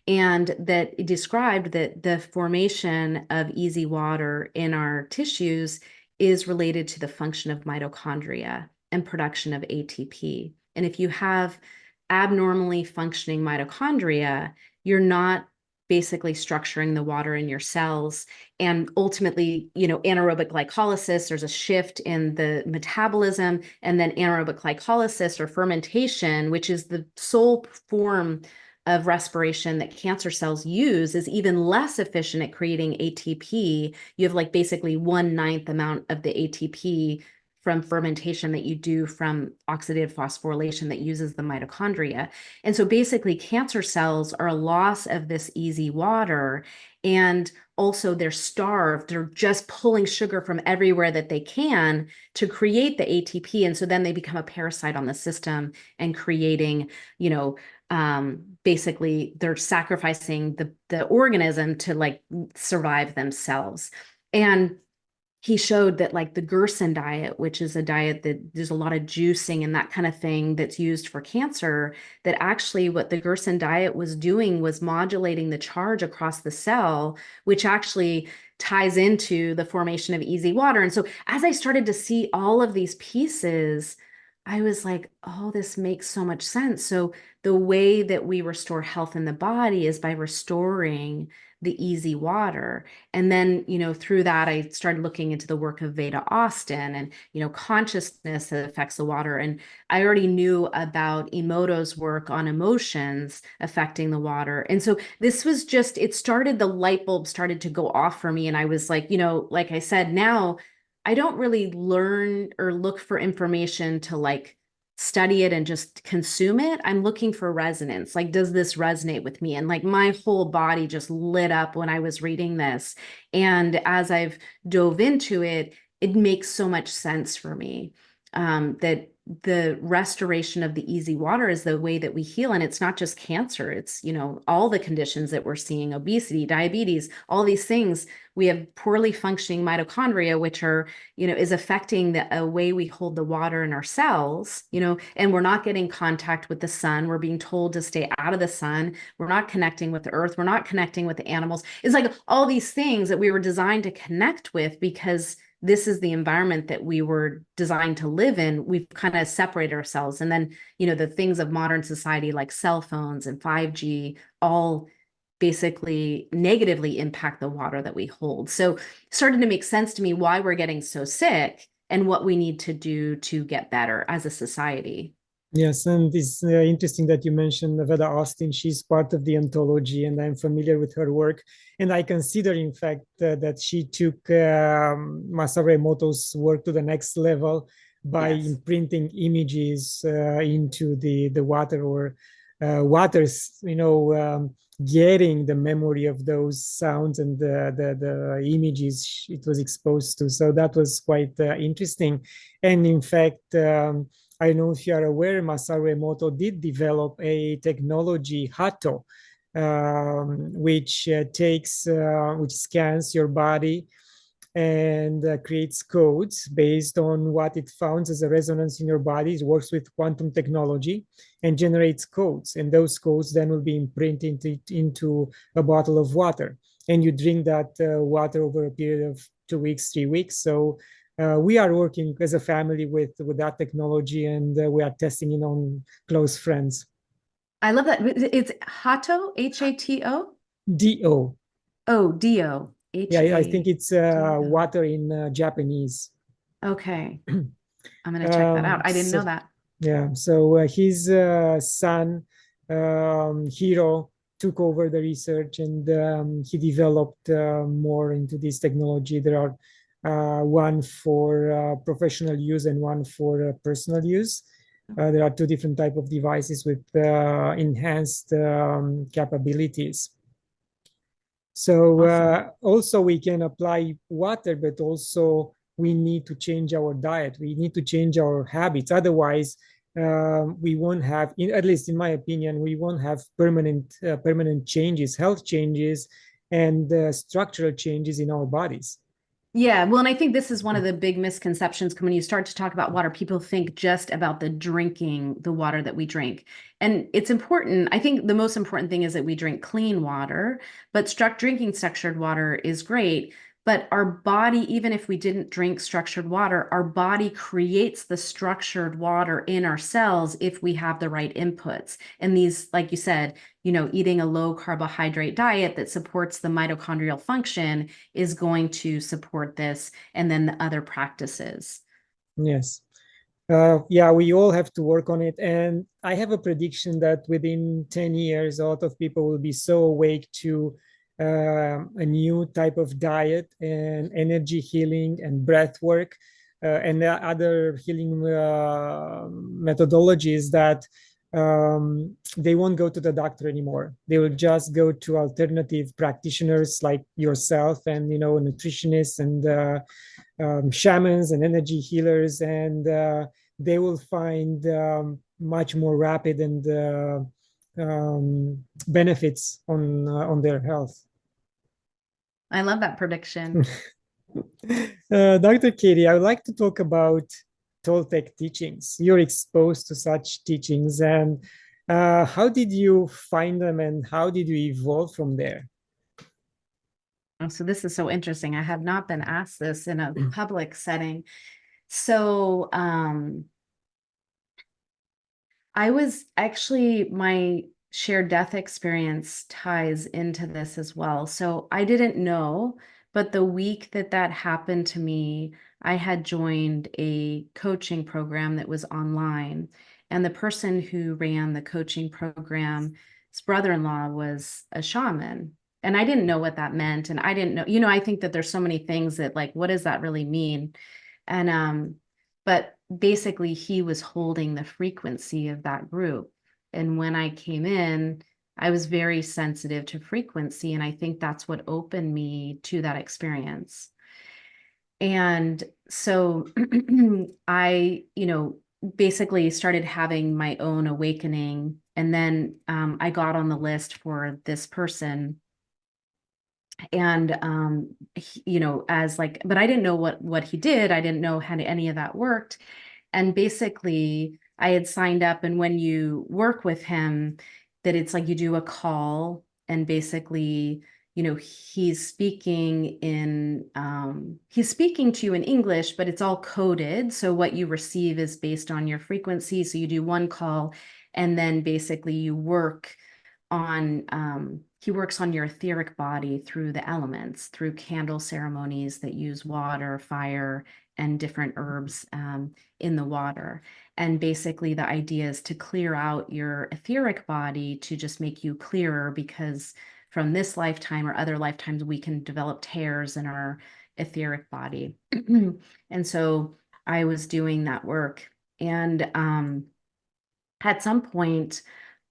And that it described that the formation of easy water in our tissues is related to the function of mitochondria and production of ATP. And if you have abnormally functioning mitochondria, you're not basically structuring the water in your cells. And ultimately, anaerobic glycolysis, there's a shift in the metabolism, and then anaerobic glycolysis or fermentation, which is the sole form of respiration that cancer cells use, is even less efficient at creating ATP. You have like basically 1/9 amount of the ATP from fermentation that you do from oxidative phosphorylation that uses the mitochondria. And so basically cancer cells are a loss of this easy water, and also they're starved. They're just pulling sugar from everywhere that they can to create the ATP. And so then they become a parasite on the system and creating, basically they're sacrificing the organism to like survive themselves. And he showed that like the Gerson diet, which is a diet that there's a lot of juicing and that kind of thing that's used for cancer, that actually what the Gerson diet was doing was modulating the charge across the cell, which actually ties into the formation of easy water. And so as I started to see all of these pieces, I was like, oh, this makes so much sense. So the way that we restore health in the body is by restoring the easy water. And then, through that, I started looking into the work of Veda Austin and, consciousness that affects the water. And I already knew about Emoto's work on emotions affecting the water. And so this was just, the light bulb started to go off for me. And I was like, like I said, now I don't really learn or look for information to like study it and just consume it. I'm looking for resonance. Like, does this resonate with me? And like my whole body just lit up when I was reading this. And as I've dove into it, it makes so much sense for me, that the restoration of the easy water is the way that we heal. And it's not just cancer. It's, all the conditions that we're seeing, obesity, diabetes, all these things. We have poorly functioning mitochondria, which are, is affecting the way we hold the water in our cells, and we're not getting contact with the sun. We're being told to stay out of the sun. We're not connecting with the earth. We're not connecting with the animals. It's like all these things that we were designed to connect with because this is the environment that we were designed to live in. We've kind of separated ourselves. And then, the things of modern society like cell phones and 5G all basically negatively impact the water that we hold. So it started to make sense to me why we're getting so sick and what we need to do to get better as a society. Yes, and it's interesting that you mentioned Veda Austin. She's part of the Anthology, and I'm familiar with her work. And I consider, in fact, that she took Masaru Emoto's work to the next level by imprinting images into the water, or waters, getting the memory of those sounds and the images it was exposed to. So that was quite interesting. And in fact, I don't know if you are aware, Masaru Emoto did develop a technology, Hato, which which scans your body and creates codes based on what it finds as a resonance in your body. It works with quantum technology and generates codes. And those codes then will be imprinted into a bottle of water. And you drink that water over a period of 2 weeks, 3 weeks. So we are working as a family with that technology, and we are testing it on close friends. I love that. It's Hato, Hato? Do. Oh, Dio. Yeah, I think it's H-A-T-O. water in Japanese. Okay. I'm going to check that out. I didn't know that. Yeah, so his son, Hiro, took over the research, and he developed more into this technology. There are one for professional use and one for personal use. There are two different type of devices with enhanced capabilities. So Awesome. also we can apply water, but also we need to change our diet. We need to change our habits. Otherwise, we won't have, at least in my opinion, we won't have permanent changes, health changes, and structural changes in our bodies. Yeah, well, and I think this is one of the big misconceptions when you start to talk about water. People think just about the drinking the water that we drink. And it's important. I think the most important thing is that we drink clean water, but drinking structured water is great. But our body, even if we didn't drink structured water, our body creates the structured water in our cells if we have the right inputs. And these, like you said, eating a low carbohydrate diet that supports the mitochondrial function is going to support this, and then the other practices. Yes. Yeah, we all have to work on it. And I have a prediction that within 10 years, a lot of people will be so awake to a new type of diet and energy healing and breath work and other healing methodologies that they won't go to the doctor anymore. They will just go to alternative practitioners like yourself and, nutritionists and shamans and energy healers, and they will find much more rapid and benefits on their health. I love that prediction. Dr. Katie, I would like to talk about Toltec teachings. You're exposed to such teachings, and how did you find them, and how did you evolve from there? Oh, so this is so interesting. I have not been asked this in a public setting. So I was actually, my shared death experience ties into this as well. So I didn't know, but the week that that happened to me, I had joined a coaching program that was online. And the person who ran the coaching program, his brother-in-law was a shaman. And I didn't know what that meant. And I didn't know, I think that there's so many things that, like, what does that really mean? And but basically he was holding the frequency of that group. And when I came in, I was very sensitive to frequency. And I think that's what opened me to that experience. And so I, basically started having my own awakening. And then I got on the list for this person. And as like, but I didn't know what he did. I didn't know how any of that worked. And basically I had signed up, and when you work with him, that it's like you do a call, and basically he's speaking to you in English, but it's all coded, so what you receive is based on your frequency. So you do one call, and then basically you work on he works on your etheric body through the elements, through candle ceremonies that use water, fire, and different herbs in the water. And basically the idea is to clear out your etheric body, to just make you clearer, because from this lifetime or other lifetimes, we can develop tears in our etheric body. And so I was doing that work. And at some point,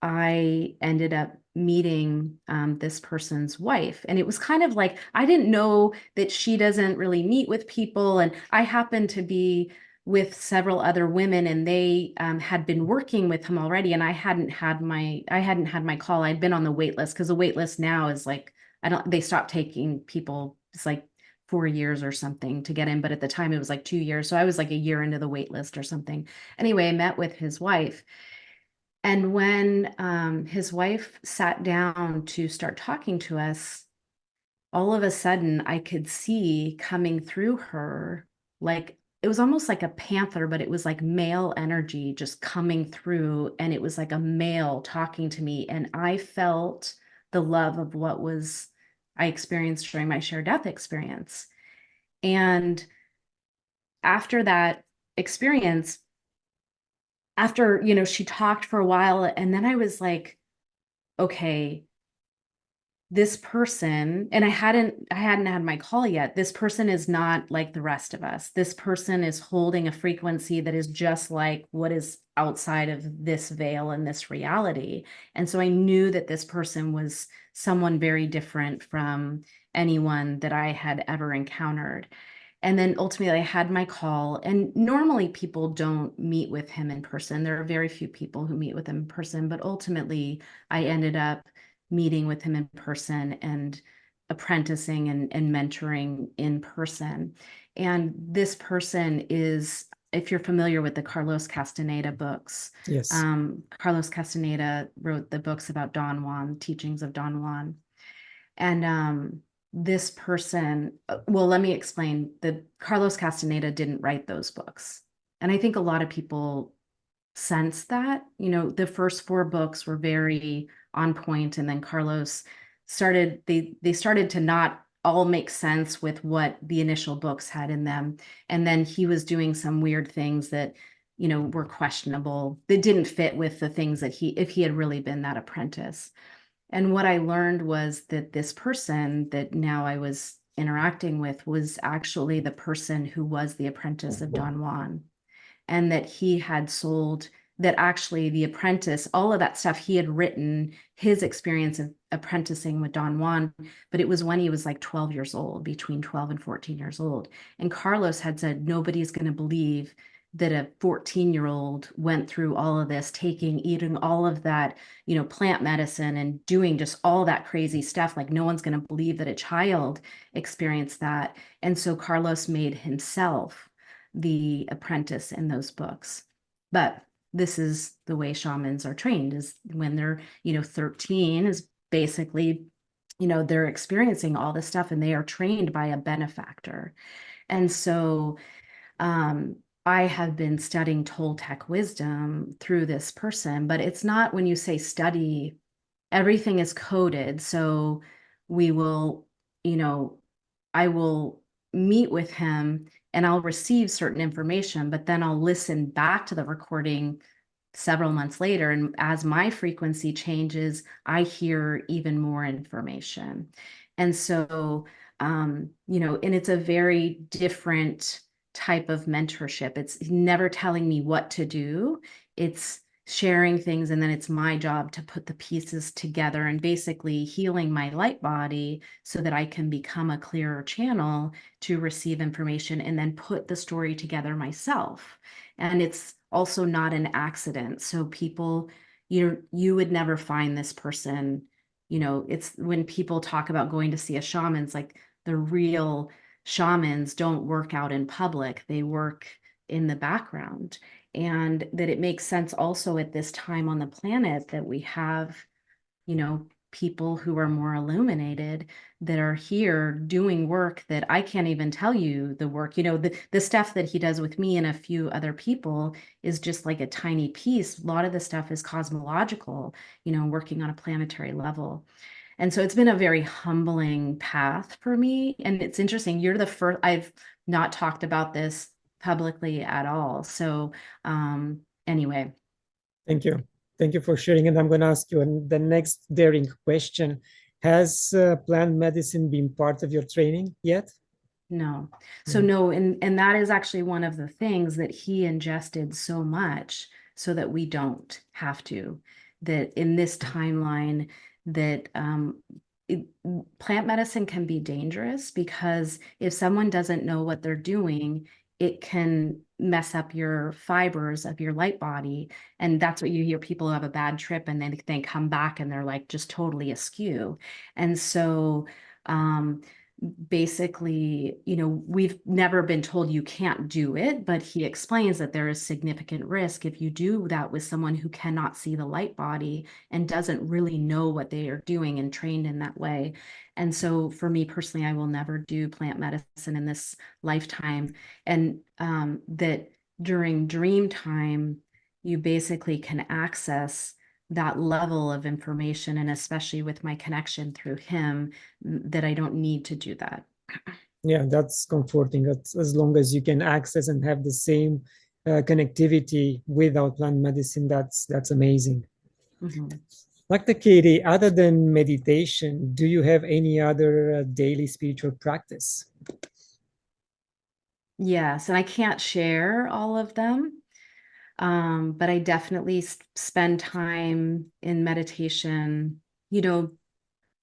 I ended up meeting this person's wife. And it was kind of like, I didn't know that she doesn't really meet with people. And I happened to be with several other women, and they had been working with him already, and I hadn't had my call. I'd been on the wait list, because the wait list now is like, they stopped taking people. It's like 4 years or something to get in, but at the time it was like 2 years. So I was like a year into the wait list or something. Anyway, I met with his wife. And when his wife sat down to start talking to us, all of a sudden I could see coming through her, like it was almost like a panther, but it was like male energy just coming through. And it was like a male talking to me. And I felt the love of what was I experienced during my shared death experience. And after that experience, after, she talked for a while, and then I was like, okay, this person, and I hadn't had my call yet. This person is not like the rest of us. This person is holding a frequency that is just like what is outside of this veil and this reality. And so I knew that this person was someone very different from anyone that I had ever encountered. And then ultimately I had my call, and normally people don't meet with him in person. There are very few people who meet with him in person, but ultimately I ended up meeting with him in person and apprenticing and mentoring in person. And this person is, if you're familiar with the Carlos Castaneda books, Yes. Carlos Castaneda wrote the books about Don Juan, Teachings of Don Juan. And this person, well, let me explain. The Carlos Castaneda didn't write those books. And I think a lot of people sense that, the first 4 books were very on point, and then Carlos started, they started to not all make sense with what the initial books had in them. And then he was doing some weird things that, were questionable, that didn't fit with the things that if he had really been that apprentice. And what I learned was that this person that now I was interacting with was actually the person who was the apprentice of Don Juan, and that he had sold, that actually the apprentice, all of that stuff he had written, his experience of apprenticing with Don Juan, but it was when he was like 12 years old, between 12 and 14 years old. And Carlos had said, nobody's going to believe that a 14-year-old went through all of this, eating all of that, plant medicine and doing just all that crazy stuff. Like, no one's going to believe that a child experienced that. And so Carlos made himself the apprentice in those books. But this is the way shamans are trained, is when they're, 13 is basically, they're experiencing all this stuff, and they are trained by a benefactor. And so I have been studying Toltec wisdom through this person, but it's not, when you say study, everything is coded. So we will, I will meet with him and I'll receive certain information, but then I'll listen back to the recording several months later. And as my frequency changes, I hear even more information. And so, and it's a very different type of mentorship. It's never telling me what to do. It's sharing things, and then it's my job to put the pieces together and basically healing my light body so that I can become a clearer channel to receive information and then put the story together myself. And it's also not an accident. So people, you would never find this person, it's when people talk about going to see a shaman, it's like the real shamans don't work out in public, they work in the background. And that it makes sense also at this time on the planet that we have, people who are more illuminated that are here doing work that I can't even tell you the work, the stuff that he does with me and a few other people is just like a tiny piece. A lot of the stuff is cosmological, working on a planetary level. And so it's been a very humbling path for me. And it's interesting, you're the first, I've not talked about this publicly at all. So anyway. Thank you. Thank you for sharing. And I'm going to ask you the next daring question. Has plant medicine been part of your training yet? No. So no, and that is actually one of the things that he ingested so much so that we don't have to, that in this timeline that plant medicine can be dangerous, because if someone doesn't know what they're doing, it can mess up your fibers of your light body. And that's what you hear, people who have a bad trip and then they come back and they're like just totally askew. And so basically, we've never been told you can't do it, but he explains that there is significant risk if you do that with someone who cannot see the light body and doesn't really know what they are doing and trained in that way. And so for me personally, I will never do plant medicine in this lifetime. And that during dream time, you basically can access that level of information, and especially with my connection through him, that I don't need to do that. Yeah, that's comforting. That's, as long as you can access and have the same connectivity without plant medicine, that's amazing. Mm-hmm. Dr. Katie, other than meditation, do you have any other daily spiritual practice? Yes, and I can't share all of them, but I definitely spend time in meditation.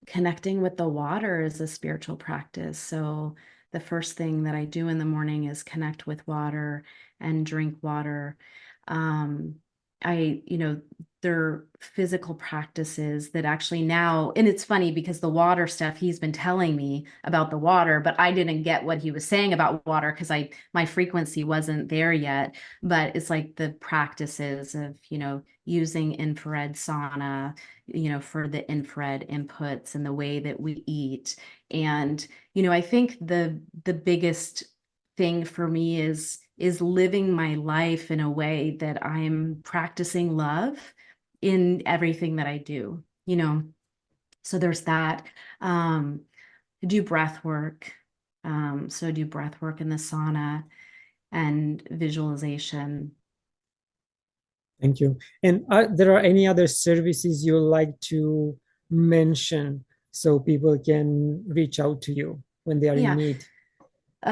Connecting with the water is a spiritual practice. So the first thing that I do in the morning is connect with water and drink water. They're physical practices that actually now, and it's funny because the water stuff, he's been telling me about the water, but I didn't get what he was saying about water because my frequency wasn't there yet. But it's like the practices of, using infrared sauna, for the infrared inputs and the way that we eat. And, I think the biggest thing for me is living my life in a way that I'm practicing love in everything that I do, so there's that. I do breath work. So I do breath work in the sauna and visualization. Thank you. And there are any other services you like to mention so people can reach out to you when they are in need?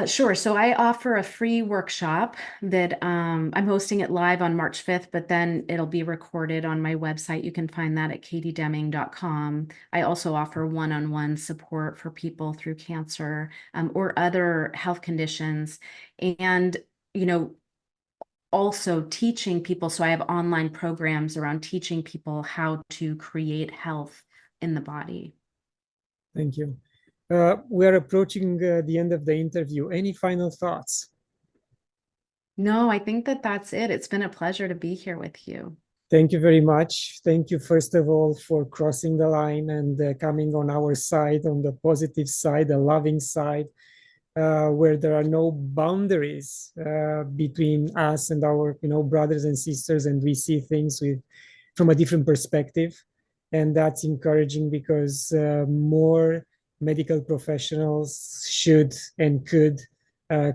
Sure. So I offer a free workshop that I'm hosting it live on March 5th, but then it'll be recorded on my website. You can find that at katiedeming.com. I also offer one-on-one support for people through cancer or other health conditions. And, also teaching people. So I have online programs around teaching people how to create health in the body. Thank you. We are approaching the end of the interview. Any final thoughts? No, I think that's it. It's been a pleasure to be here with you. Thank you very much. Thank you, first of all, for crossing the line and coming on our side, on the positive side, the loving side, where there are no boundaries between us and our, brothers and sisters, and we see things from a different perspective. And that's encouraging because more medical professionals should and could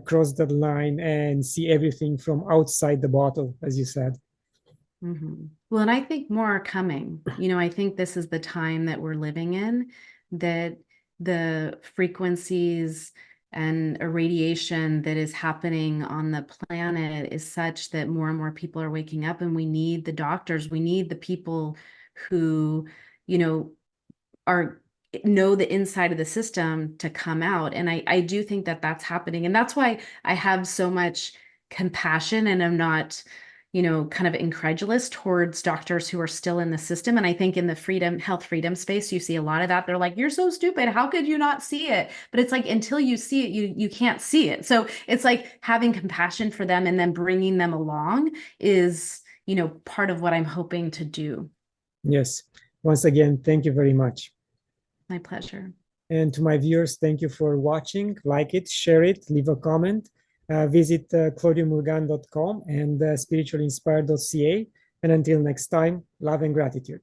cross that line and see everything from outside the bottle, as you said. Mm-hmm. Well, and I think more are coming. I think this is the time that we're living in, that the frequencies and irradiation that is happening on the planet is such that more and more people are waking up, and we need the doctors, we need the people who, know the inside of the system to come out. And I do think that that's happening. And that's why I have so much compassion and I'm not, kind of incredulous towards doctors who are still in the system. And I think in the health freedom space, you see a lot of that. They're like, you're so stupid. How could you not see it? But it's like, until you see it, you can't see it. So it's like having compassion for them and then bringing them along is, part of what I'm hoping to do. Yes. Once again, thank you very much. My pleasure. And to my viewers, thank you for watching. Like it, share it, leave a comment. Visit claudiumurgan.com and spiritualinspired.ca. And until next time, love and gratitude.